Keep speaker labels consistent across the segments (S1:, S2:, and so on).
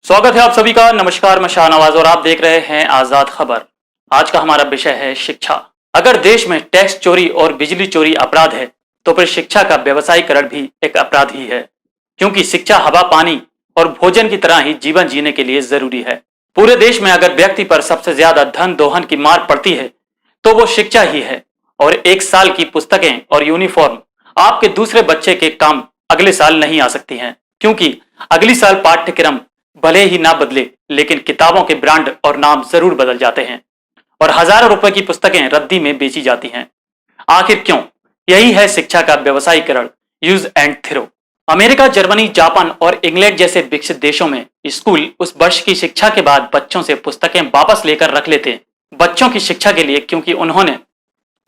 S1: स्वागत है आप सभी का। नमस्कार, मैं शाहनवाज और आप देख रहे हैं आजाद खबर। आज का हमारा विषय है शिक्षा। अगर देश में टैक्स चोरी और बिजली चोरी अपराध है तो फिर शिक्षा का व्यवसायीकरण भी एक अपराध ही है, क्योंकि शिक्षा हवा, पानी और भोजन की तरह ही जीवन जीने के लिए जरूरी है। पूरे देश में अगर व्यक्ति पर सबसे ज्यादा धन दोहन की मार पड़ती है तो वो शिक्षा ही है। और एक साल की पुस्तकें और यूनिफॉर्म आपके दूसरे बच्चे के काम अगले साल नहीं आ सकती हैं, क्योंकि अगली साल पाठ्यक्रम भले ही ना बदले लेकिन किताबों के ब्रांड और नाम जरूर बदल जाते हैं और हजारों रुपए की पुस्तकें रद्दी में बेची जाती हैं। आखिर क्यों? यही है शिक्षा का व्यवसायीकरण, use and throw. America, Germany, Japan और इंग्लैंड जैसे विकसित देशों में स्कूल उस वर्ष की शिक्षा के बाद बच्चों से पुस्तकें वापस लेकर रख लेते हैं, बच्चों की शिक्षा के लिए, क्योंकि उन्होंने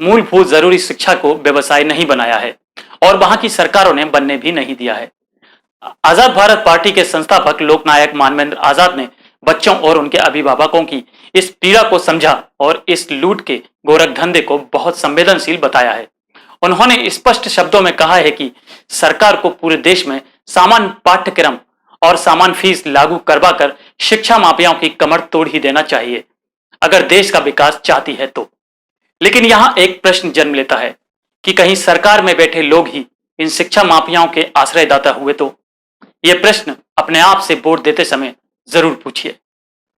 S1: मूलभूत जरूरी शिक्षा को व्यवसाय नहीं बनाया है और वहां की सरकारों ने बनने भी नहीं दिया है। आजाद भारत पार्टी के संस्थापक लोकनायक मानवेंद्र आजाद ने बच्चों और उनके अभिभावकों की इस पीड़ा को समझा और इस लूट के गोरख धंधे को बहुत संवेदनशील बताया है। उन्होंने स्पष्ट शब्दों में कहा है कि सरकार को पूरे देश में समान पाठ्यक्रम और समान फीस लागू करवाकर शिक्षा माफियाओं की कमर तोड़ ही देना चाहिए, अगर देश का विकास चाहती है तो। लेकिन यहां एक प्रश्न जन्म लेता है कि कहीं सरकार में बैठे लोग ही इन शिक्षा माफियाओं के आश्रयदाता हुए तो? ये प्रश्न अपने आप से वोट देते समय जरूर पूछिए।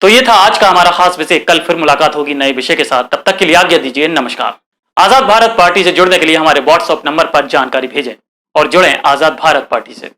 S1: तो ये था आज का हमारा खास विषय। कल फिर मुलाकात होगी नए विषय के साथ। तब तक के लिए आज्ञा दीजिए। नमस्कार। आजाद भारत पार्टी से जुड़ने के लिए हमारे व्हाट्सएप नंबर पर जानकारी भेजें और जुड़ें आजाद भारत पार्टी से।